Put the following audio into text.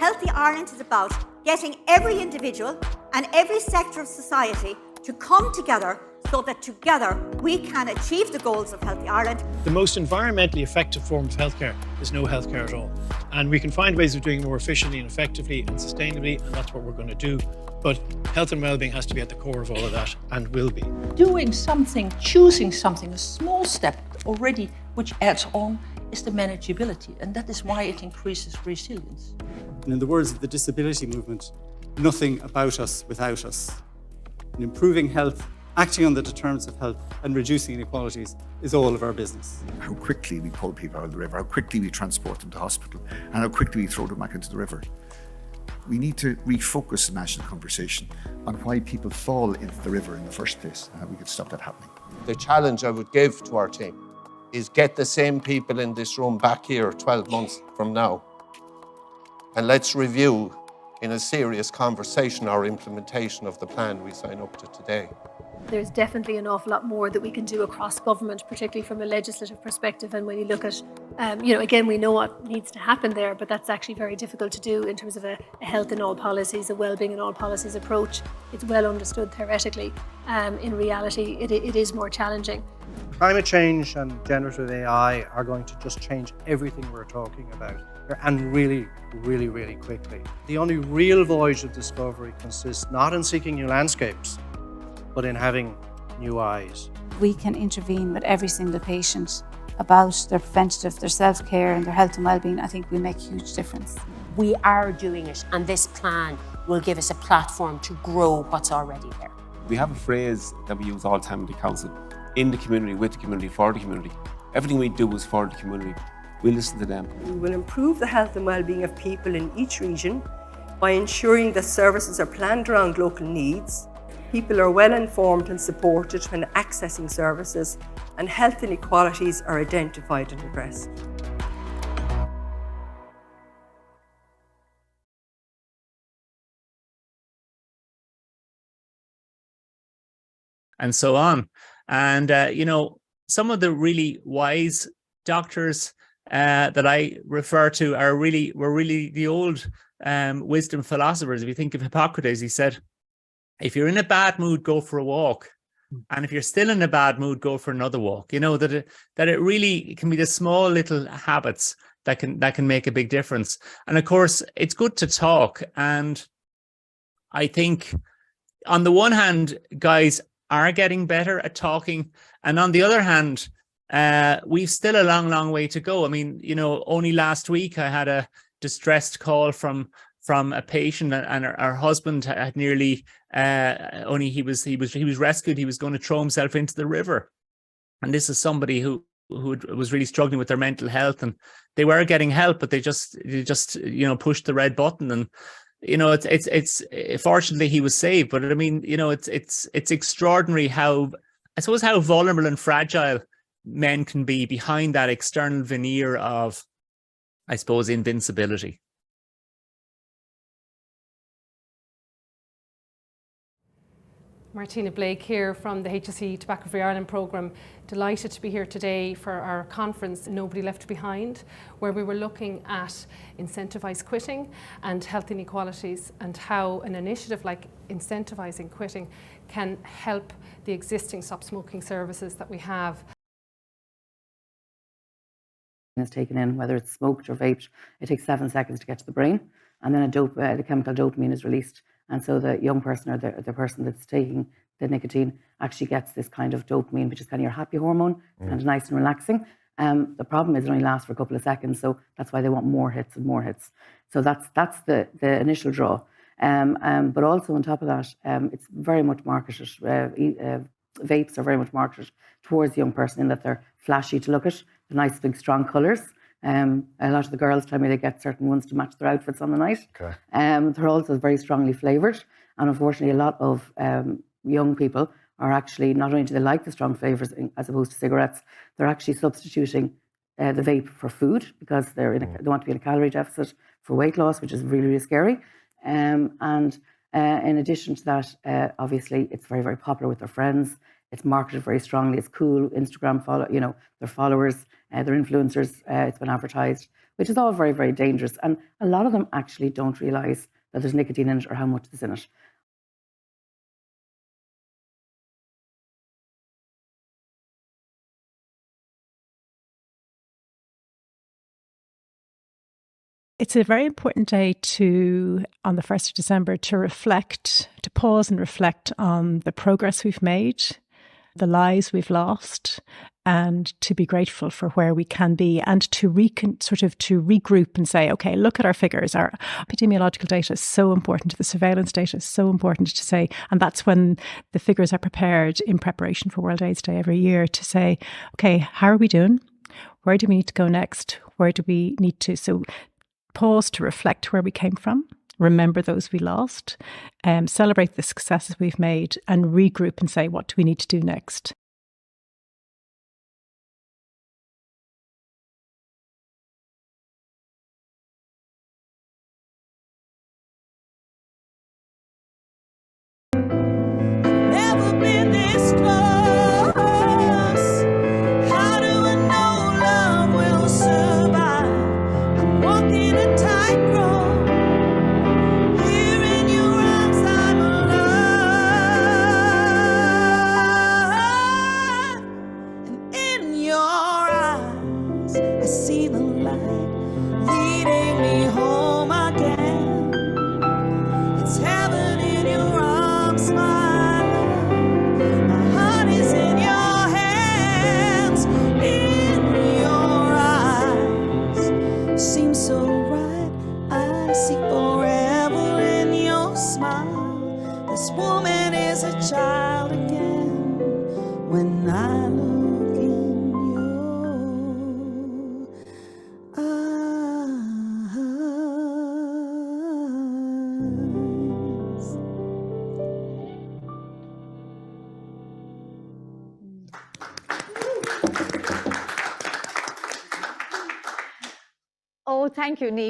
Healthy Ireland is about getting every individual and every sector of society to come together so that together we can achieve the goals of Healthy Ireland. The most environmentally effective form of healthcare is no healthcare at all. And we can find ways of doing it more efficiently and effectively and sustainably, and that's what we're going to do. But health and wellbeing has to be at the core of all of that, and will be. Doing something, choosing something, a small step already, which adds on, is the manageability, and that is why it increases resilience. And in the words of the disability movement, nothing about us without us. And improving health, acting on the determinants of health and reducing inequalities is all of our business. How quickly we pull people out of the river, how quickly we transport them to hospital, and how quickly we throw them back into the river. We need to refocus the national conversation on why people fall into the river in the first place and how we can stop that happening. The challenge I would give to our team is get the same people in this room back here 12 months from now. And let's review in a serious conversation our implementation of the plan we sign up to today. There's definitely an awful lot more that we can do across government, particularly from a legislative perspective. And when you look at, again, we know what needs to happen there, but that's actually very difficult to do in terms of a health in all policies, a wellbeing in all policies approach. It's well understood theoretically. In reality, it is more challenging. Climate change and generative AI are going to just change everything we're talking about, and really, really, really quickly. The only real voyage of discovery consists not in seeking new landscapes, but in having new eyes. We can intervene with every single patient about their preventative, their self-care and their health and well-being. I think we make a huge difference. We are doing it, and this plan will give us a platform to grow what's already there. We have a phrase that we use all the time in the council: in the community, with the community, for the community. Everything we do is for the community. We listen to them. We will improve the health and well-being of people in each region by ensuring that services are planned around local needs, people are well informed and supported when accessing services, and health inequalities are identified and addressed. And so on. And, some of the really wise doctors that I refer to were really the old wisdom philosophers. If you think of Hippocrates, he said, if you're in a bad mood, go for a walk. And if you're still in a bad mood, go for another walk. That it really can be the small little habits that can make a big difference. And of course, it's good to talk. And I think on the one hand, guys are getting better at talking. And on the other hand, we've still a long way to go. I mean, only last week I had a distressed call from a patient, and her husband had nearly he was rescued. He was going to throw himself into the river. And this is somebody who was really struggling with their mental health, and they were getting help, but they just pushed the red button, and it's fortunately he was saved. But I mean, it's extraordinary how vulnerable and fragile men can be behind that external veneer of, I suppose, invincibility. Martina Blake here from the HSE Tobacco Free Ireland programme. Delighted to be here today for our conference Nobody Left Behind, where we were looking at incentivised quitting and health inequalities, and how an initiative like incentivising quitting can help the existing stop smoking services that we have. Is taken in, whether it's smoked or vaped, it takes 7 seconds to get to the brain, and then the chemical dopamine is released. And so the young person or the person that's taking the nicotine actually gets this kind of dopamine, which is kind of your happy hormone, kind of nice and relaxing. The problem is it only lasts for a couple of seconds, so that's why they want more hits and more hits. So that's the initial draw. But also on top of that, it's very much marketed, vapes are very much marketed towards the young person in that they're flashy to look at, the nice big strong colours. A lot of the girls tell me they get certain ones to match their outfits on the night. Okay. They're also very strongly flavoured, and unfortunately a lot of young people are actually, not only do they like the strong flavours as opposed to cigarettes, they're actually substituting the vape for food because they want to be in a calorie deficit for weight loss, which is really, really scary. And in addition to that, obviously it's very, very popular with their friends. It's marketed very strongly. It's cool. Instagram their followers. they're influencers, it's been advertised, which is all very, very dangerous. And a lot of them actually don't realise that there's nicotine in it or how much is in it. It's a very important day on the 1st of December, to reflect, to pause and reflect on the progress we've made, the lives we've lost, and to be grateful for where we can be, and to regroup and say, okay, look at our figures. Our epidemiological data is so important. The surveillance data is so important to say, and that's when the figures are prepared in preparation for World AIDS Day every year, to say, okay, how are we doing? Where do we need to go next? Where do we need to? So pause to reflect where we came from, remember those we lost, celebrate the successes we've made, and regroup and say, what do we need to do next? Never been this close. How do I know love will survive? I'm walking a tightrope. Here in your arms I'm alive. And in your eyes I see the light leading me home again. It's heaven in your arms, my love. My heart is in your hands. In your eyes seem so right. I see forever in your smile. This woman is a child again when I look in your eyes. Oh, thank you, Niamh.